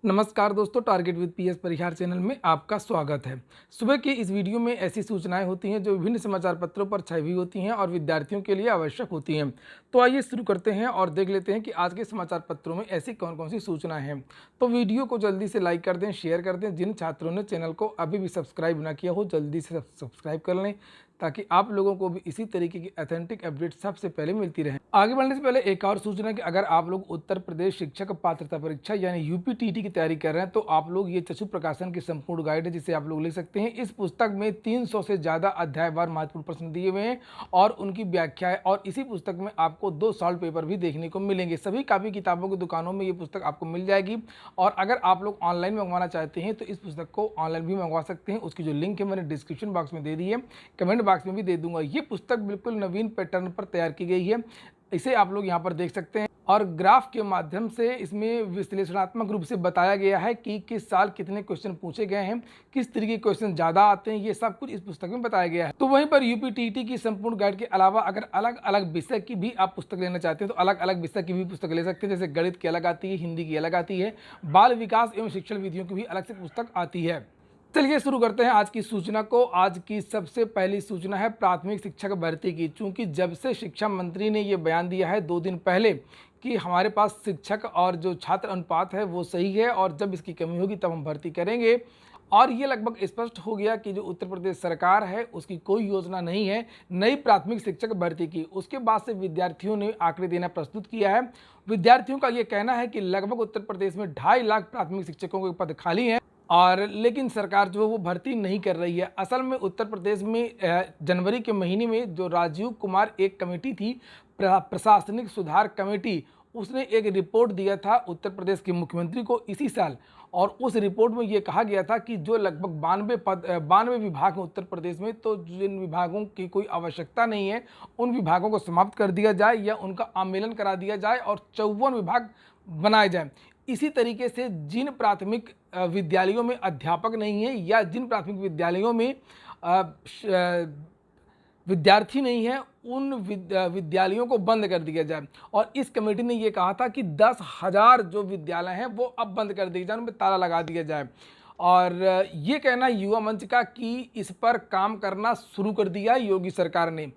नमस्कार दोस्तों, target with PS Parihar channel में आपका स्वागत है। सुबह की इस वीडियो में ऐसी सूचनाएं होती हैं जो विभिन्न समाचार पत्रों पर छाई हुई होती हैं और विद्यार्थियों के लिए आवश्यक होती हैं। तो आइए शुरू करते हैं और देख लेते हैं कि आज के समाचार पत्रों में ऐसी कौन कौन सी सूचनाएं हैं। तो वीडियो को जल्दी से लाइक कर दें, शेयर कर दें। जिन छात्रों ने चैनल को अभी भी सब्सक्राइब ना किया हो जल्दी से सब्सक्राइब कर लें ताकि आप लोगों को भी इसी तरीके की ऑथेंटिक अपडेट सबसे पहले मिलती रहे। आगे बढ़ने से पहले एक और सूचना कि अगर आप लोग उत्तर प्रदेश शिक्षक पात्रता परीक्षा यानी यूपीटीटी की तैयारी कर रहे हैं तो आप लोग ये चक्षु प्रकाशन की संपूर्ण गाइड है जिसे आप लोग ले सकते हैं। इस पुस्तक में 300 से ज़्यादा अध्यायवार महत्वपूर्ण प्रश्न दिए हुए हैं और उनकी व्याख्या है और इसी पुस्तक में आपको 2 सॉल्व पेपर भी देखने को मिलेंगे। सभी कापी किताबों की दुकानों में ये पुस्तक आपको मिल जाएगी और अगर आप लोग ऑनलाइन मंगवाना चाहते हैं तो इस पुस्तक को ऑनलाइन भी मंगवा सकते हैं। उसकी जो लिंक है मैंने डिस्क्रिप्शन बॉक्स में दे दी है, कमेंट बॉक्स में भी दे दूंगा। ये पुस्तक बिल्कुल नवीन पैटर्न पर तैयार की गई है, इसे आप लोग यहाँ पर देख सकते हैं और ग्राफ के माध्यम से इसमें विश्लेषणात्मक रूप से बताया गया है कि किस साल कितने क्वेश्चन पूछे गए हैं, किस तरीके के क्वेश्चन ज़्यादा आते हैं, ये सब कुछ इस पुस्तक में बताया गया है। तो वहीं पर यूपीटीटी की संपूर्ण गाइड के अलावा अगर अलग अलग विषय की भी आप पुस्तक लेना चाहते हैं तो अलग अलग विषय की भी पुस्तक ले सकते हैं। जैसे गणित की अलग आती है, हिंदी की अलग आती है, बाल विकास एवं शिक्षण विधियों की भी अलग से पुस्तक आती है। चलिए शुरू करते हैं आज की सूचना को। आज की सबसे पहली सूचना है प्राथमिक शिक्षक भर्ती की। चूंकि जब से शिक्षा मंत्री ने ये बयान दिया है 2 दिन पहले कि हमारे पास शिक्षक और जो छात्र अनुपात है वो सही है और जब इसकी कमी होगी तब हम भर्ती करेंगे, और ये लगभग स्पष्ट हो गया कि जो उत्तर प्रदेश सरकार है उसकी कोई योजना नहीं है नई प्राथमिक शिक्षक भर्ती की। उसके बाद से विद्यार्थियों ने आंकड़े देना प्रस्तुत किया है। विद्यार्थियों का ये कहना है कि लगभग उत्तर प्रदेश में 2.5 लाख प्राथमिक शिक्षकों के पद खाली हैं और लेकिन सरकार जो है वो भर्ती नहीं कर रही है। असल में उत्तर प्रदेश में जनवरी के महीने में जो राजीव कुमार एक कमेटी थी, प्रशासनिक सुधार कमेटी, उसने एक रिपोर्ट दिया था उत्तर प्रदेश के मुख्यमंत्री को इसी साल और उस रिपोर्ट में ये कहा गया था कि जो लगभग 92 विभाग हैं उत्तर प्रदेश में, तो जिन विभागों की कोई आवश्यकता नहीं है उन विभागों को समाप्त कर दिया जाए या उनका आमेलन करा दिया जाए और 54 विभाग बनाए जाए। इसी तरीके से जिन प्राथमिक विद्यालयों में अध्यापक नहीं है या जिन प्राथमिक विद्यालयों में विद्यार्थी नहीं है उन विद्यालयों को बंद कर दिया जाए। और इस कमेटी ने ये कहा था कि 10,000 जो विद्यालय हैं वो अब बंद कर दिए जाए, उन पर ताला लगा दिया जाए। और ये कहना युवा मंच का कि इस पर काम करना शुरू कर दिया योगी सरकार ने।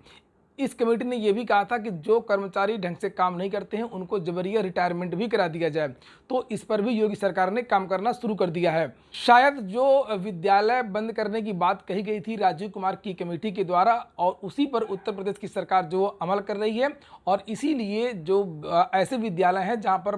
इस कमेटी ने यह भी कहा था कि जो कर्मचारी ढंग से काम नहीं करते हैं उनको जबरिया रिटायरमेंट भी करा दिया जाए। तो इस पर भी योगी सरकार ने काम करना शुरू कर दिया है। शायद जो विद्यालय बंद करने की बात कही गई थी राजीव कुमार की कमेटी के द्वारा और उसी पर उत्तर प्रदेश की सरकार जो अमल कर रही है और इसीलिए जो ऐसे विद्यालय हैं जहां पर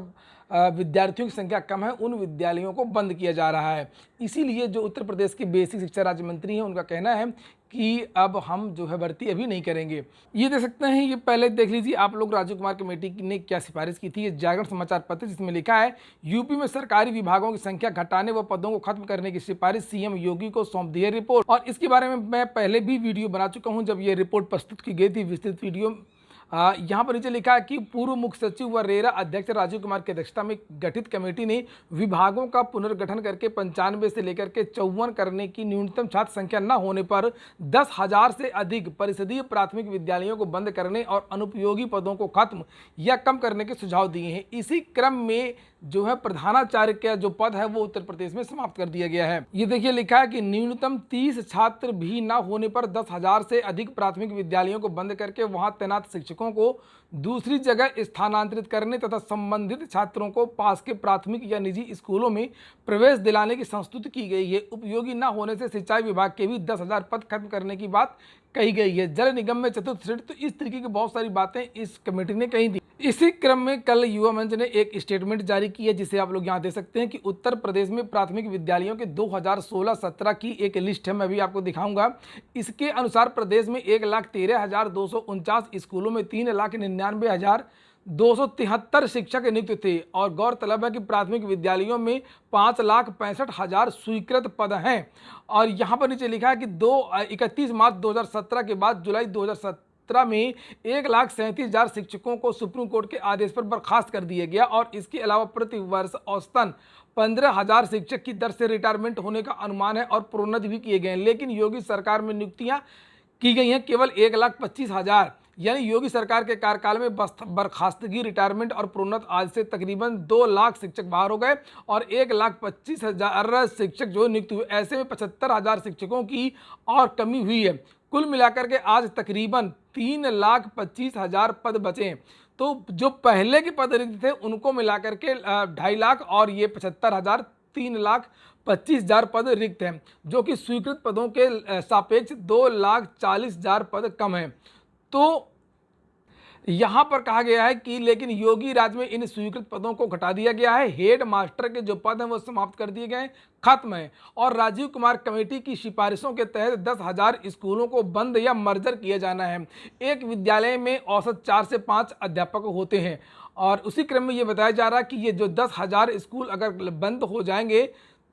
विद्यार्थियों की संख्या कम है उन विद्यालयों को बंद किया जा रहा है। इसीलिए जो उत्तर प्रदेश के बेसिक शिक्षा राज्य मंत्री हैं उनका कहना है कि अब हम जो है भर्ती अभी नहीं करेंगे। ये देख सकते हैं, ये पहले देख लीजिए आप लोग राजीव कुमार कमेटी ने क्या सिफारिश की थी। ये जागरण समाचार पत्र जिसमें लिखा है यूपी में सरकारी विभागों की संख्या घटाने व पदों को खत्म करने की सिफारिश सीएम योगी को सौंप दी है रिपोर्ट। और इसके बारे में मैं पहले भी वीडियो बना चुका हूँ जब ये रिपोर्ट प्रस्तुत की गई थी, विस्तृत वीडियो। यहाँ पर नीचे लिखा है कि पूर्व मुख्य सचिव व रेरा अध्यक्ष राजीव कुमार की अध्यक्षता में गठित कमेटी ने विभागों का पुनर्गठन करके 95 से लेकर के 54 करने की न्यूनतम छात्र संख्या न होने पर 10,000 से अधिक परिषदीय प्राथमिक विद्यालयों को बंद करने और अनुपयोगी पदों को खत्म या कम करने के सुझाव दिए हैं। इसी क्रम में जो है प्रधानाचार्य का जो पद है वो उत्तर प्रदेश में समाप्त कर दिया गया है। ये देखिए लिखा है कि न्यूनतम 30 छात्र भी न होने पर 10,000 से अधिक प्राथमिक विद्यालयों को बंद करके वहां तैनात शिक्षकों को दूसरी जगह स्थानांतरित करने तथा संबंधित छात्रों को पास के प्राथमिक या निजी स्कूलों में प्रवेश दिलाने की संस्तुति की गई है। उपयोगी न होने से सिंचाई विभाग के भी 10,000 पद खत्म करने की बात कही गई है। जल निगम में चतुर्थ श्रेणी, तो इस तरीके की बहुत सारी बातें इस कमेटी ने कही थी। इसी क्रम में कल युवा मंच ने एक स्टेटमेंट जारी की है जिसे आप लोग यहाँ देख सकते हैं कि उत्तर प्रदेश में प्राथमिक विद्यालयों के 2016-17 की एक लिस्ट है, मैं भी आपको दिखाऊंगा। इसके अनुसार प्रदेश में 1,13,249 स्कूलों में 3,99,273 शिक्षक नियुक्त थे और गौरतलब है कि प्राथमिक विद्यालयों में 5,65,000 स्वीकृत पद हैं। और यहाँ पर नीचे लिखा है कि 31 मार्च 2017 के बाद जुलाई 2017 में 1,37,000 शिक्षकों को सुप्रीम कोर्ट के आदेश पर बर्खास्त कर दिया गया और इसके अलावा प्रति वर्ष औसतन 15,000 शिक्षक की दर से रिटायरमेंट होने का अनुमान है और प्रोन्नति भी किए गए हैं। लेकिन योगी सरकार में नियुक्तियां की गई हैं केवल 1,25,000। यानी योगी सरकार के कार्यकाल में बर्खास्तगी, रिटायरमेंट और प्रोन्नत आज से तकरीबन 2 लाख शिक्षक बाहर हो गए और 1,25,000 शिक्षक जो नियुक्त हुए। ऐसे में 75,000 शिक्षकों की और कमी हुई है। कुल मिलाकर के आज तकरीबन 3,25,000 पद बचे हैं। तो जो पहले के पद रिक्त थे उनको मिलाकर के 2.5 लाख और ये 75,000, 3,25,000 पद रिक्त हैं, जो कि स्वीकृत पदों के सापेक्ष 2,40,000 पद कम हैं। तो यहाँ पर कहा गया है कि लेकिन योगी राज में इन स्वीकृत पदों को घटा दिया गया है। हेड मास्टर के जो पद हैं वो समाप्त कर दिए गए, खत्म है। और राजीव कुमार कमेटी की सिफारिशों के तहत 10,000 स्कूलों को बंद या मर्जर किया जाना है। एक विद्यालय में औसत 4 से 5 अध्यापक होते हैं और उसी क्रम में ये बताया जा रहा है कि ये जो 10,000 स्कूल अगर बंद हो जाएंगे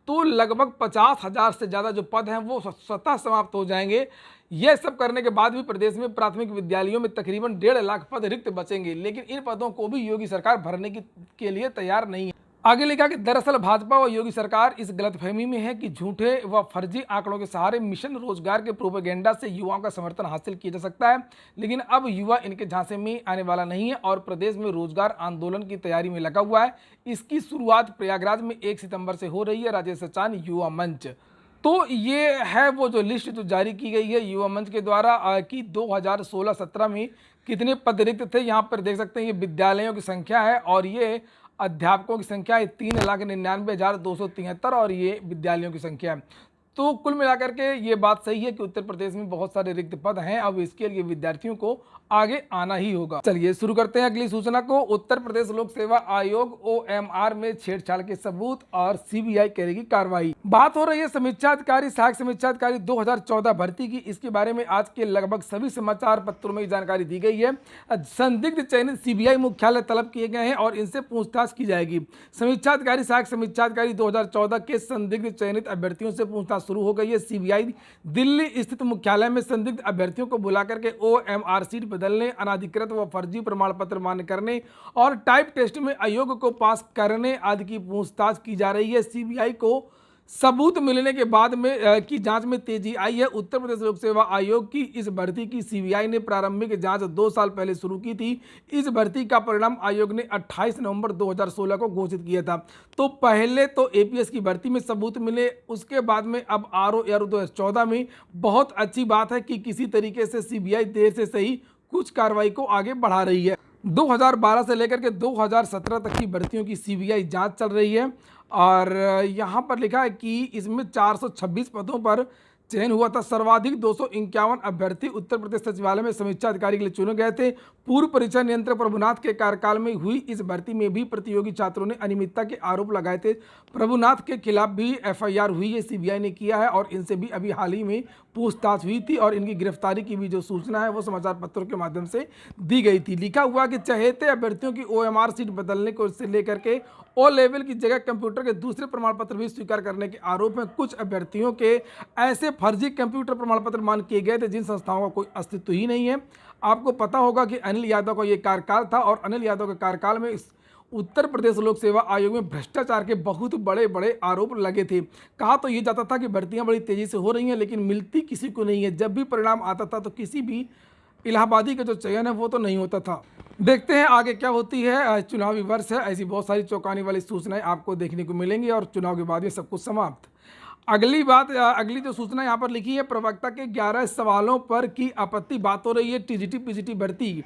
तो लगभग 50,000 से ज़्यादा जो पद हैं वो स्वतः समाप्त हो जाएंगे। यह सब करने के बाद भी प्रदेश में प्राथमिक विद्यालयों में तकरीबन 1.5 लाख पद रिक्त बचेंगे, लेकिन इन पदों को भी योगी सरकार भरने के लिए तैयार नहीं है। आगे लिखा कि दरअसल भाजपा व योगी सरकार इस गलतफहमी में है कि झूठे व फर्जी आंकड़ों के सहारे मिशन रोजगार के प्रोपेगेंडा से युवाओं का समर्थन हासिल किया जा सकता है, लेकिन अब युवा इनके झांसे में आने वाला नहीं है और प्रदेश में रोजगार आंदोलन की तैयारी में लगा हुआ है। इसकी शुरुआत प्रयागराज में 1 सितंबर से हो रही है। राजेश सचान, युवा मंच। तो ये है वो जो लिस्ट जो जारी की गई है युवा मंच के द्वारा कि 2016-17 में कितने पद रिक्त थे। यहाँ पर देख सकते हैं ये विद्यालयों की संख्या है और ये अध्यापकों की संख्या है 3,99,273 और ये विद्यालयों की संख्या है। तो कुल मिलाकर के ये बात सही है कि उत्तर प्रदेश में बहुत सारे रिक्त पद हैं। अब इसके लिए विद्यार्थियों को आगे आना ही होगा। चलिए शुरू करते हैं अगली सूचना को। उत्तर प्रदेश लोक सेवा आयोग OMR में छेड़छाड़ के सबूत और CBI करेगी कार्रवाई। बात हो रही है समीक्षा अधिकारी, सहायक समीक्षा अधिकारी 2014 भर्ती की। इसके बारे में आज के लगभग सभी समाचार पत्रों में जानकारी दी गई है। संदिग्ध चयनित CBI मुख्यालय तलब किए गए हैं और इनसे पूछताछ की जाएगी। समीक्षा अधिकारी, सहायक समीक्षा अधिकारी 2014 के संदिग्ध चयनित अभ्यर्थियों से पूछताछ शुरू हो गई है। CBI दिल्ली स्थित मुख्यालय में संदिग्ध अभ्यर्थियों को बुलाकर के OMR सीट बदलने, अनाधिकृत व फर्जी प्रमाण पत्र मान्य करने और टाइप टेस्ट में अयोग्य को पास करने आदि की पूछताछ की जा रही है। CBI को सबूत मिलने के बाद में की जांच में तेजी आई है। उत्तर प्रदेश लोक सेवा आयोग की इस भर्ती की CBI ने प्रारंभिक जांच 2 साल पहले शुरू की थी। इस भर्ती का परिणाम आयोग ने 28 नवंबर 2016 को घोषित किया था। तो पहले तो APS की भर्ती में सबूत मिले, उसके बाद में अब RO 2014 में बहुत अच्छी बात है कि किसी तरीके से CBI देर से सही कुछ कार्रवाई को आगे बढ़ा रही है। 2012 से लेकर के 2017 तक की भर्तियों की CBI जांच चल रही है और यहाँ पर लिखा है कि इसमें 426 पदों पर चयन हुआ था। सर्वाधिक 251 अभ्यर्थी उत्तर प्रदेश सचिवालय में समीक्षा अधिकारी के लिए चुने गए थे। पूर्व परीक्षा नियंत्रक प्रभुनाथ के कार्यकाल में हुई इस भर्ती में भी प्रतियोगी छात्रों ने अनियमितता के आरोप लगाए थे। प्रभुनाथ के खिलाफ भी FIR हुई है, CBI ने किया है और इनसे भी अभी हाल ही में पूछताछ हुई थी और इनकी गिरफ्तारी की भी जो सूचना है वो समाचार पत्रों के माध्यम से दी गई थी। लिखा हुआ कि चहेते अभ्यर्थियों की OMR सीट बदलने को से लेकर के O लेवल की जगह कंप्यूटर के दूसरे प्रमाण पत्र भी स्वीकार करने के आरोप में कुछ अभ्यर्थियों के ऐसे फर्जी कंप्यूटर प्रमाण पत्र मान किए गए थे जिन संस्थाओं का कोई अस्तित्व ही नहीं है। आपको पता होगा कि अनिल यादव का ये कार्यकाल था और अनिल यादव के कार्यकाल में उत्तर प्रदेश लोक सेवा आयोग में भ्रष्टाचार के बहुत बड़े बड़े आरोप लगे थे। कहा तो ये जाता था कि भर्तियां बड़ी तेजी से हो रही हैं लेकिन मिलती किसी को नहीं है। जब भी परिणाम आता था तो किसी भी इलाहाबादी का जो चयन है वो तो नहीं होता था। देखते हैं आगे क्या होती है। चुनावी वर्ष है, ऐसी बहुत सारी चौंकाने वाली सूचनाएं आपको देखने को मिलेंगी और चुनाव के बाद ये सब कुछ समाप्त। अगली जो सूचना यहाँ पर लिखी है, प्रवक्ता के 11 सवालों पर की आपत्ति। बात हो रही है TGT PGT भर्ती।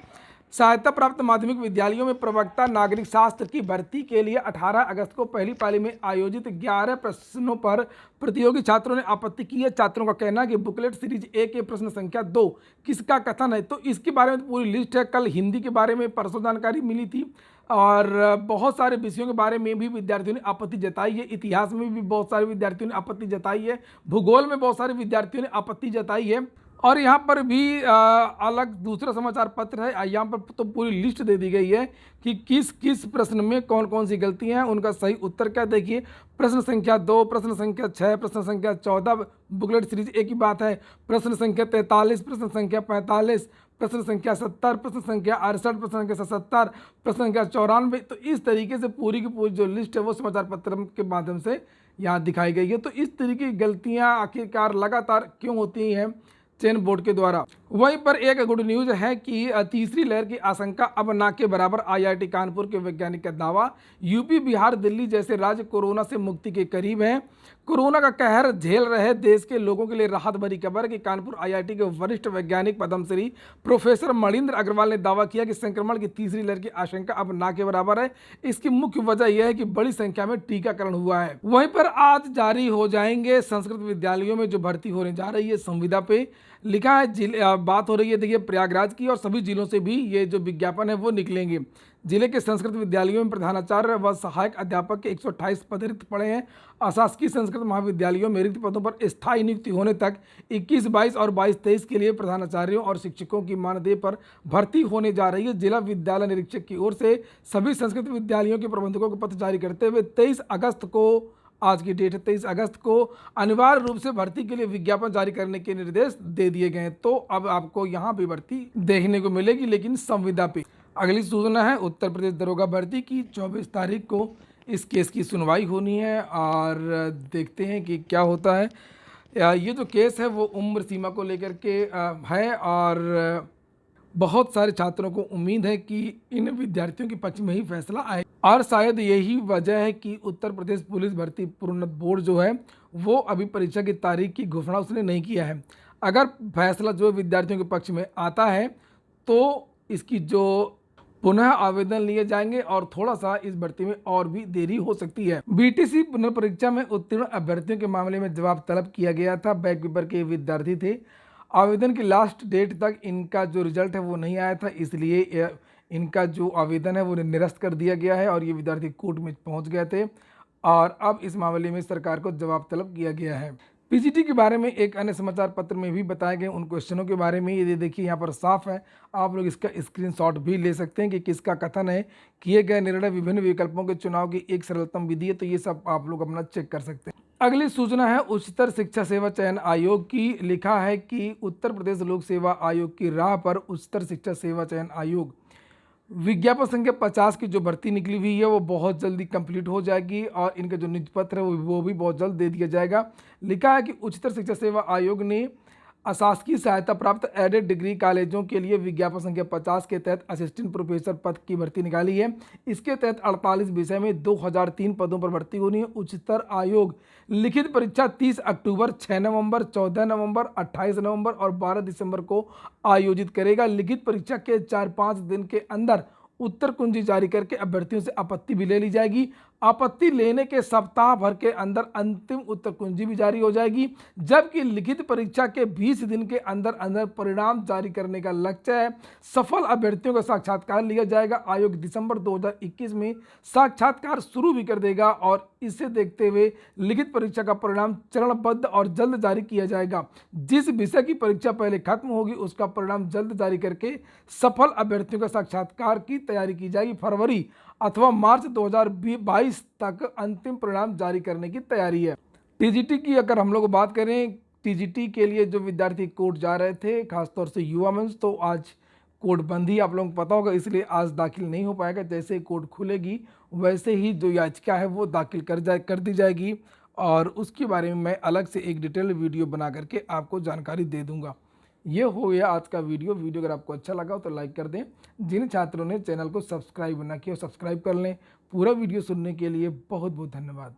सहायता प्राप्त माध्यमिक विद्यालयों में प्रवक्ता नागरिक शास्त्र की भर्ती के लिए 18 अगस्त को पहली पाली में आयोजित 11 प्रश्नों पर प्रतियोगी छात्रों ने आपत्ति की है। छात्रों का कहना है कि बुकलेट सीरीज A के प्रश्न संख्या 2 किसका कथन है, तो इसके बारे में पूरी लिस्ट है। कल हिंदी के बारे में परसों जानकारी मिली थी और बहुत सारे विषयों के बारे में भी विद्यार्थियों ने आपत्ति जताई है। इतिहास में भी बहुत सारे विद्यार्थियों ने आपत्ति जताई है, भूगोल में बहुत सारे विद्यार्थियों ने आपत्ति जताई है और यहाँ पर भी अलग दूसरा समाचार पत्र है। यहाँ पर तो पूरी लिस्ट दे दी गई है कि किस किस प्रश्न में कौन कौन सी गलतियाँ हैं, उनका सही उत्तर क्या। देखिए प्रश्न संख्या 2, प्रश्न संख्या 6, प्रश्न संख्या 14 बुकलेट सीरीज A की बात है, प्रश्न संख्या 43, प्रश्न संख्या 45, प्रश्न संख्या 70, प्रश्न संख्या 68, प्रश्न संख्या 77, प्रश्न संख्या 94। तो इस तरीके से पूरी की पूरी जो लिस्ट है वो समाचार पत्र के माध्यम से यहाँ दिखाई गई है। तो इस तरीके की गलतियाँ आखिरकार लगातार क्यों होती हैं चयन बोर्ड के द्वारा। वहीं पर एक गुड न्यूज है कि तीसरी लहर की आशंका अब ना के बराबर। आईआईटी कानपुर के वैज्ञानिक का दावा। यूपी, बिहार, दिल्ली जैसे राज्य कोरोना से मुक्ति के करीब हैं। कोरोना का कहर झेल रहे देश के लोगों के लिए राहत भरी खबर है कि कानपुर आईआईटी के वरिष्ठ वैज्ञानिक पद्मश्री प्रोफेसर मणिंद्र अग्रवाल ने दावा किया कि संक्रमण की तीसरी लहर की आशंका अब ना के बराबर है। इसकी मुख्य वजह यह है कि बड़ी संख्या में टीकाकरण हुआ है। वहीं पर आज जारी हो जाएंगे संस्कृत विद्यालयों में जो भर्ती होने जा रही है संविदा पे। लिखा है बात हो रही है देखिए प्रयागराज की, और सभी जिलों से भी ये जो विज्ञापन है वो निकलेंगे। जिले के संस्कृत विद्यालयों में प्रधानाचार्य व सहायक अध्यापक के 128 पद रिक्त पड़े हैं। अशासकीय संस्कृत महाविद्यालयों में रिक्त पदों पर स्थायी नियुक्ति होने तक 21-22 और 22-23 के लिए प्रधानाचार्यों और शिक्षकों की मानदेय पर भर्ती होने जा रही है। जिला विद्यालय निरीक्षक की ओर से सभी संस्कृत विद्यालयों के प्रबंधकों को पत्र जारी करते हुए 23 अगस्त को, आज की डेट है 23 अगस्त को, अनिवार्य रूप से भर्ती के लिए विज्ञापन जारी करने के निर्देश दे दिए गए हैं। तो अब आपको यहाँ भी भर्ती देखने को मिलेगी, लेकिन संविदा पे। अगली सूचना है उत्तर प्रदेश दरोगा भर्ती की। 24 तारीख को इस केस की सुनवाई होनी है और देखते हैं कि क्या होता है। ये जो केस है वो उम्र सीमा को लेकर के है और बहुत सारे छात्रों को उम्मीद है कि इन विद्यार्थियों के पक्ष में ही फैसला आए, और शायद यही वजह है कि उत्तर प्रदेश पुलिस भर्ती प्रोन्नत बोर्ड जो है वो अभी परीक्षा की तारीख की घोषणा उसने नहीं किया है। अगर फैसला जो विद्यार्थियों के पक्ष में आता है तो इसकी जो पुनः आवेदन लिए जाएंगे और थोड़ा सा इस भर्ती में और भी देरी हो सकती है। बीटीसी पुनर्परीक्षा में उत्तीर्ण अभ्यर्थियों के मामले में जवाब तलब किया गया था। बैक पेपर के विद्यार्थी थे। आवेदन की लास्ट डेट तक इनका जो रिजल्ट है वो नहीं आया था, इसलिए इनका जो आवेदन है वो निरस्त कर दिया गया है और ये विद्यार्थी कोर्ट में पहुंच गए थे और अब इस मामले में सरकार को जवाब तलब किया गया है। पीजीटी के बारे में एक अन्य समाचार पत्र में भी बताए गए उन क्वेश्चनों के बारे में, ये देखिए यहाँ पर साफ है, आप लोग इसका स्क्रीनशॉट भी ले सकते हैं कि किसका कथन है। किए गए निर्णय विभिन्न विकल्पों के चुनाव की एक सरलतम विधि है, तो ये सब आप लोग अपना चेक कर सकते हैं। अगली सूचना है उच्चतर शिक्षा सेवा चयन आयोग की। लिखा है कि उत्तर प्रदेश लोक सेवा आयोग की राह पर उच्चतर शिक्षा सेवा चयन आयोग विज्ञापन संख्या 50 की जो भर्ती निकली हुई है वो बहुत जल्दी कंप्लीट हो जाएगी और इनका जो नियुक्ति पत्र है वो भी बहुत जल्द दे दिया जाएगा। लिखा है कि उच्चतर शिक्षा सेवा आयोग ने अशासकीय सहायता प्राप्त एडेड डिग्री कॉलेजों के लिए विज्ञापन संख्या 50 के तहत असिस्टेंट प्रोफेसर पद की भर्ती निकाली है। इसके तहत 48 विषय में 2003 पदों पर भर्ती होनी है। उच्चतर आयोग लिखित परीक्षा 30 अक्टूबर, 6 नवंबर, 14 नवंबर, 28 नवंबर और 12 दिसंबर को आयोजित करेगा। लिखित परीक्षा के 4-5 दिन के अंदर उत्तर कुंजी जारी करके अभ्यर्थियों से आपत्ति भी ले ली जाएगी। आपत्ति लेने के सप्ताह भर के अंदर अंतिम उत्तर कुंजी भी जारी हो जाएगी, जबकि लिखित परीक्षा के 20 दिन के अंदर अंदर परिणाम जारी करने का लक्ष्य है। सफल अभ्यर्थियों का साक्षात्कार लिया जाएगा। आयोग दिसंबर 2021 में साक्षात्कार शुरू भी कर देगा और इसे देखते हुए लिखित परीक्षा का परिणाम चरणबद्ध और जल्द जारी किया जाएगा। जिस विषय की परीक्षा पहले खत्म होगी उसका परिणाम जल्द जारी करके सफल अभ्यर्थियों का साक्षात्कार की तैयारी की जाएगी। फरवरी अथवा मार्च 2022 तक अंतिम परिणाम जारी करने की तैयारी है। टीजीटी की अगर हम लोग बात करें, टीजीटी के लिए जो विद्यार्थी कोर्ट जा रहे थे खासतौर से युवा मंच, तो आज कोर्ट बंद ही आप लोगों को पता होगा, इसलिए आज दाखिल नहीं हो पाएगा। जैसे ही कोर्ट खुलेगी वैसे ही जो याचिका है वो दाखिल कर दी जाएगी और उसके बारे में मैं अलग से एक डिटेल वीडियो बना करके आपको जानकारी दे दूंगा। ये हो गया आज का वीडियो। अगर आपको अच्छा लगा हो तो लाइक कर दें। जिन छात्रों ने चैनल को सब्सक्राइब ना किया सब्सक्राइब कर लें। पूरा वीडियो सुनने के लिए बहुत बहुत धन्यवाद।